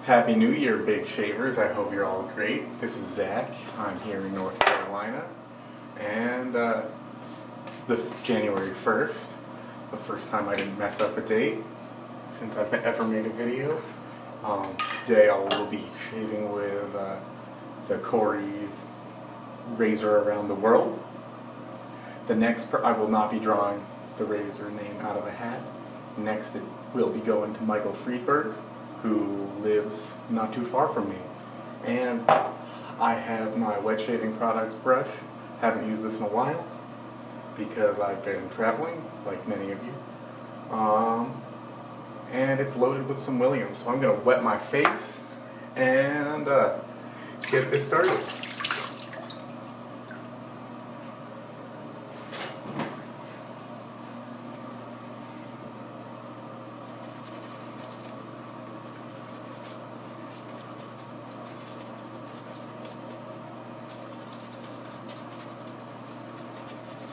Happy New Year, Big Shavers. I hope you're all great. This is Zach. I'm here in North Carolina. And it's the January 1st, the first time I didn't mess up a date since I've ever made a video. Today I will be shaving with the Corey razor around the world. The next, I will not be drawing the razor name out of a hat. Next it will be going to Michael Friedberg, who lives not too far from me. And I have my wet shaving products brush. Haven't used this in a while because I've been traveling, like many of you. And it's loaded with some Williams. So I'm gonna wet my face and get this started.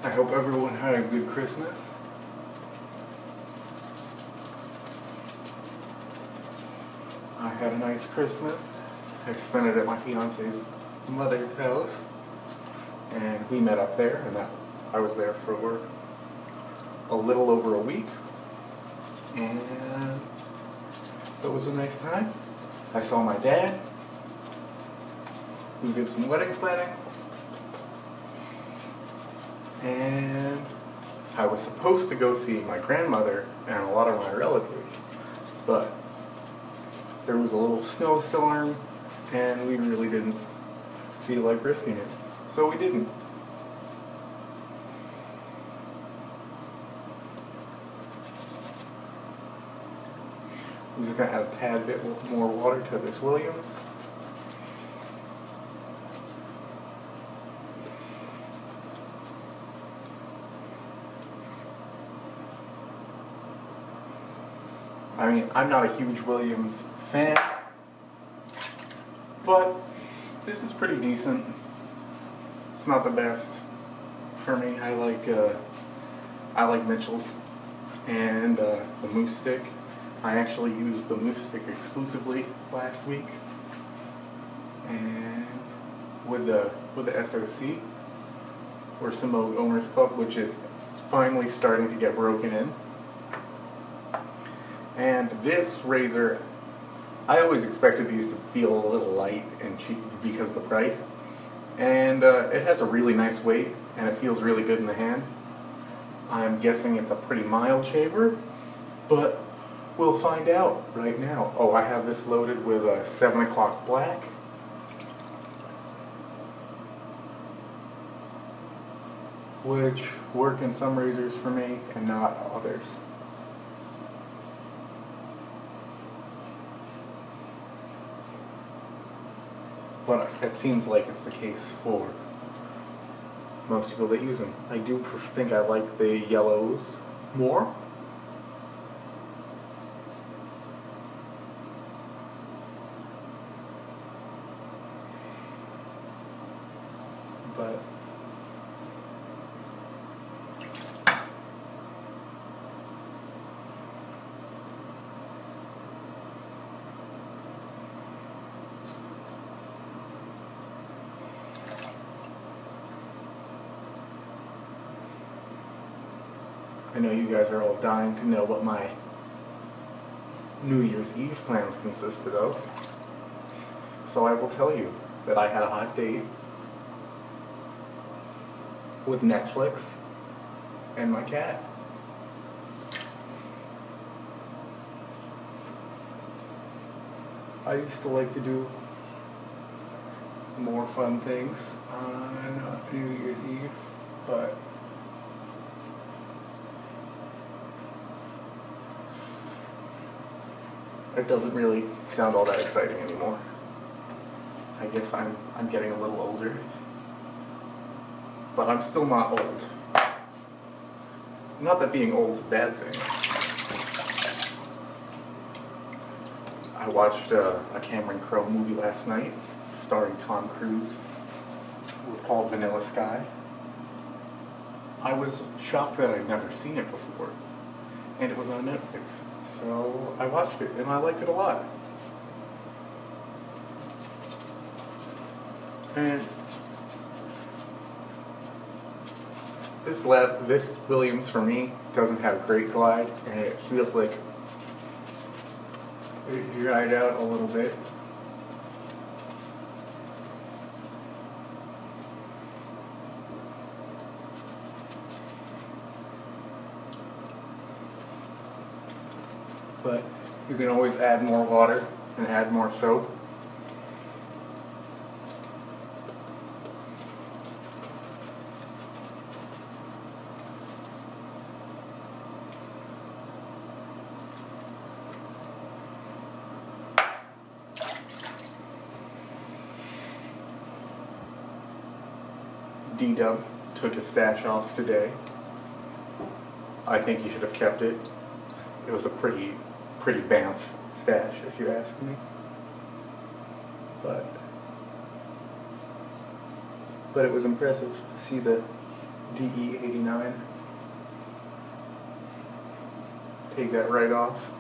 I hope everyone had a good Christmas. I had a nice Christmas. I spent it at my fiance's mother's house, and we met up there, and I was there for a little over a week, and it was a nice time. I saw my dad. We did some wedding planning. And I was supposed to go see my grandmother and a lot of my relatives, but there was a little snowstorm and we really didn't feel like risking it, so we didn't. I'm just going to add a tad bit more water to this Williams. I mean, I'm not a huge Williams fan, but this is pretty decent. It's not the best for me. I like Mitchell's and the Moose Stick. I actually used the Moose Stick exclusively last week, and with the SOC or Simo Owners Club, which is finally starting to get broken in. And this razor, I always expected these to feel a little light and cheap because of the price. And it has a really nice weight, and it feels really good in the hand. I'm guessing it's a pretty mild shaver, but we'll find out right now. Oh, I have this loaded with a 7 o'clock black. Which work in some razors for me and not others. But it seems like it's the case for most people that use them. I do think I like the yellows more. But I know you guys are all dying to know what my New Year's Eve plans consisted of. So I will tell you that I had a hot date with Netflix and my cat. I used to like to do more fun things on New Year's Eve, but it doesn't really sound all that exciting anymore. I guess I'm getting a little older. But I'm still not old. Not that being old's a bad thing. I watched a Cameron Crowe movie last night, starring Tom Cruise. It was called Vanilla Sky. I was shocked that I'd never seen it before. And it was on Netflix. So I watched it, and I liked it a lot. And this Williams for me doesn't have great glide, and it feels like it dried out a little bit. But you can always add more water and add more soap. D-Dub took his stash off today. I think he should have kept it. It was a pretty Banff stash, if you ask me. But it was impressive to see the DE89 take that right off.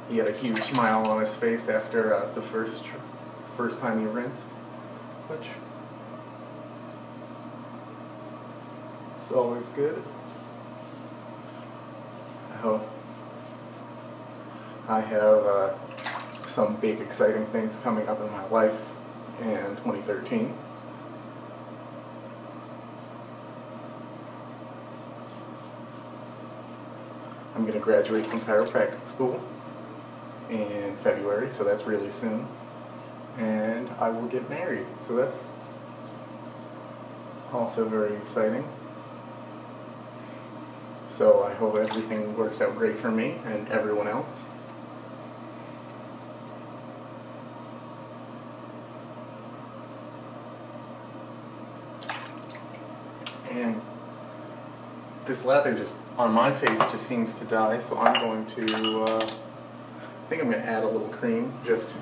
He had a huge smile on his face after the first time he rinsed, which is always good. I have some big exciting things coming up in my life in 2013. I'm going to graduate from chiropractic school in February, so that's really soon. And I will get married, so that's also very exciting. So I hope everything works out great for me and everyone else. And this lather just on my face just seems to die, so I'm going to I think I'm going to add a little cream just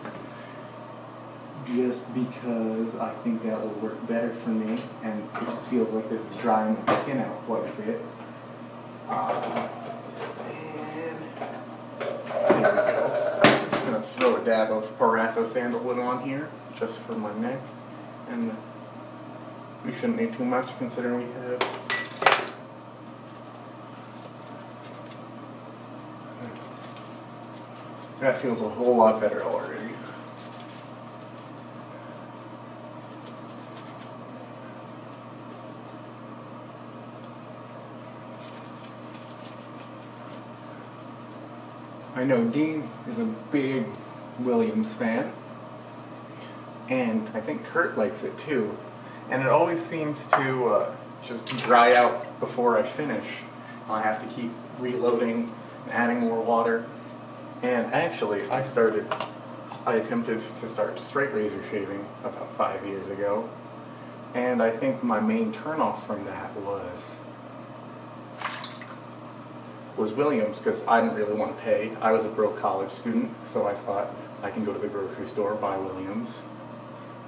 because I think that will work better for me, and it just feels like this is drying my skin out quite a bit. And there we go. I'm just going to throw a dab of Proraso Sandalwood on here just for my neck, and we shouldn't need too much considering we have that feels a whole lot better already. I know Dean is a big Williams fan, and I think Kurt likes it too. And it always seems to just dry out before I finish. I have to keep reloading and adding more water. And actually, I attempted to start straight razor shaving about 5 years ago. And I think my main turnoff from that was Williams, because I didn't really want to pay. I was a broke college student, so I thought I can go to the grocery store, buy Williams.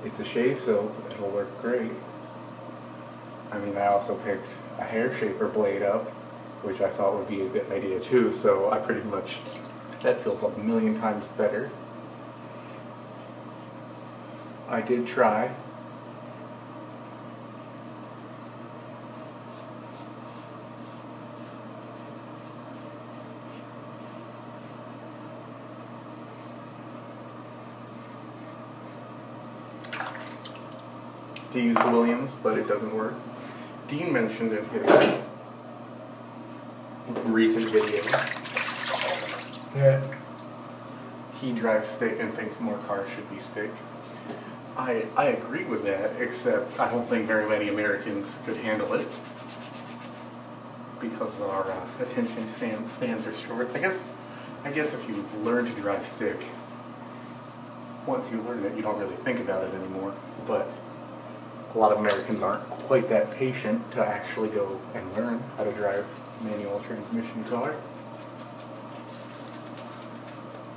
It's a shave soap, it'll work great. I mean, I also picked a hair shaper blade up, which I thought would be a good idea too, so I pretty much, that feels a million times better. I did try. To use the Williams, but it doesn't work. Dean mentioned in his recent video that he drives stick and thinks more cars should be stick. I agree with that, except I don't think very many Americans could handle it because our attention spans are short. I guess if you learn to drive stick, once you learn it, you don't really think about it anymore. But a lot of Americans aren't quite that patient to actually go and learn how to drive a manual transmission car.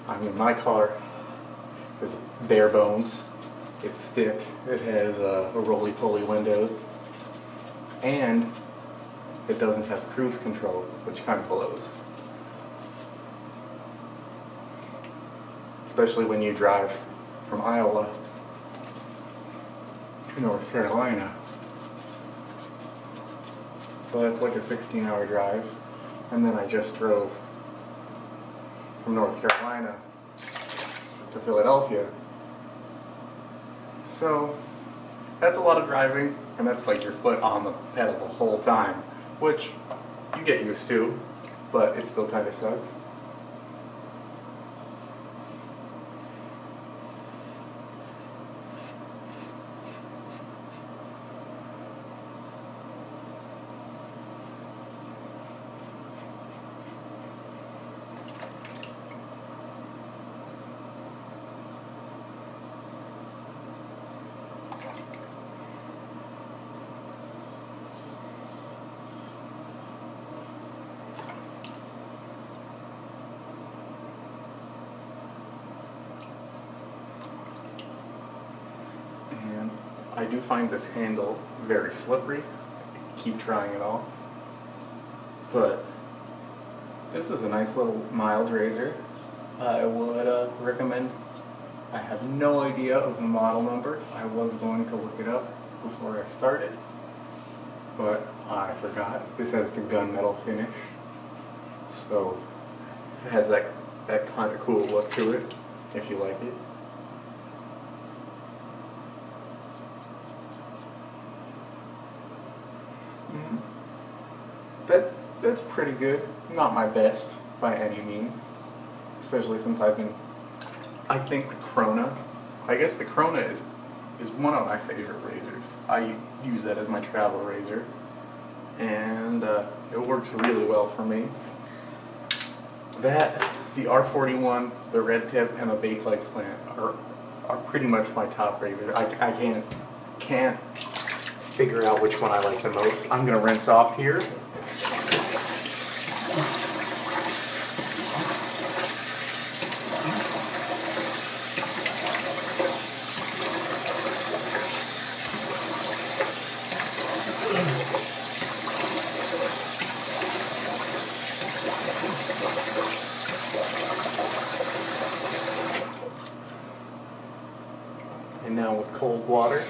I mean, my car is bare bones. It's stick. It has a roly-poly windows, and it doesn't have cruise control, which kind of blows. Especially when you drive from Iowa to North Carolina. But it's like a 16-hour drive. And then I just drove from North Carolina to Philadelphia. So that's a lot of driving, and that's like your foot on the pedal the whole time, which you get used to, but it still kind of sucks. And I do find this handle very slippery. Keep trying it off. But this is a nice little mild razor. I would recommend. I have no idea of the model number. I was going to look it up before I started, but I forgot. This has the gunmetal finish, so it has that kind of cool look to it, if you like it. That's pretty good. Not my best by any means, especially since I think the Krona. I guess the Krona is one of my favorite razors. I use that as my travel razor, and it works really well for me. That, the R41, the Red Tip, and the Bakelite Slant are pretty much my top razor. I can't figure out which one I like the most. I'm gonna rinse off here. And now with cold water.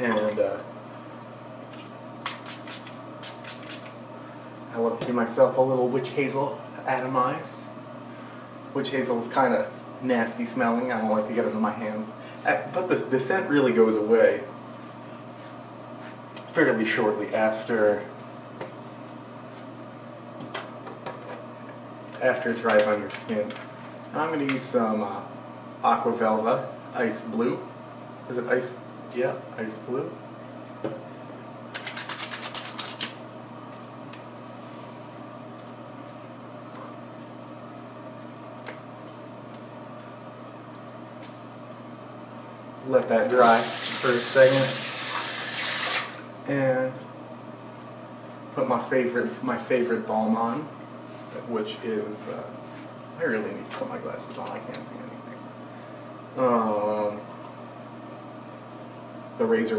And I will give myself a little witch hazel atomized. Witch hazel is kind of nasty smelling. I don't like to get it in my hands. But the scent really goes away fairly shortly after it dries on your skin. And I'm going to use some Aqua Velva Ice Blue. Is it Ice? Yeah, Ice Blue. Let that dry for a second, and put my favorite balm on, which is I really need to put my glasses on. I can't see anything. The Razor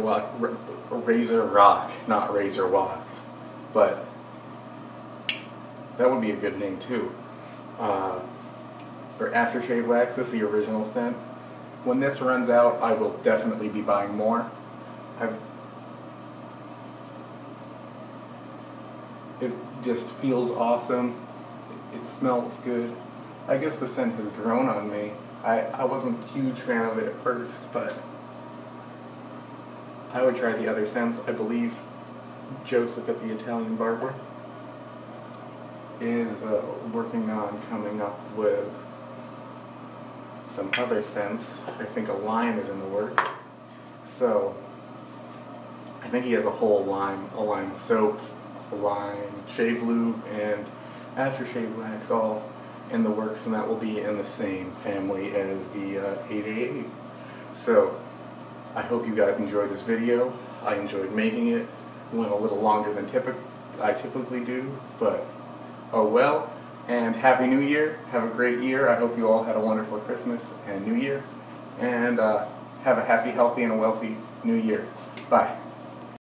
Rock, not Razor Walk, but that would be a good name too. Or Aftershave Wax is the original scent. When this runs out, I will definitely be buying more. It just feels awesome. It smells good. I guess the scent has grown on me. I wasn't a huge fan of it at first, but I would try the other scents. I believe Joseph at the Italian Barber is working on coming up with some other scents. I think a lime is in the works. So I think he has a whole line, a lime soap, a lime shave lube, and aftershave wax all in the works, and that will be in the same family as the 888. So I hope you guys enjoyed this video. I enjoyed making it. It went a little longer than I typically do, but oh well. And Happy New Year. Have a great year. I hope you all had a wonderful Christmas and New Year. And have a happy, healthy, and a wealthy New Year. Bye.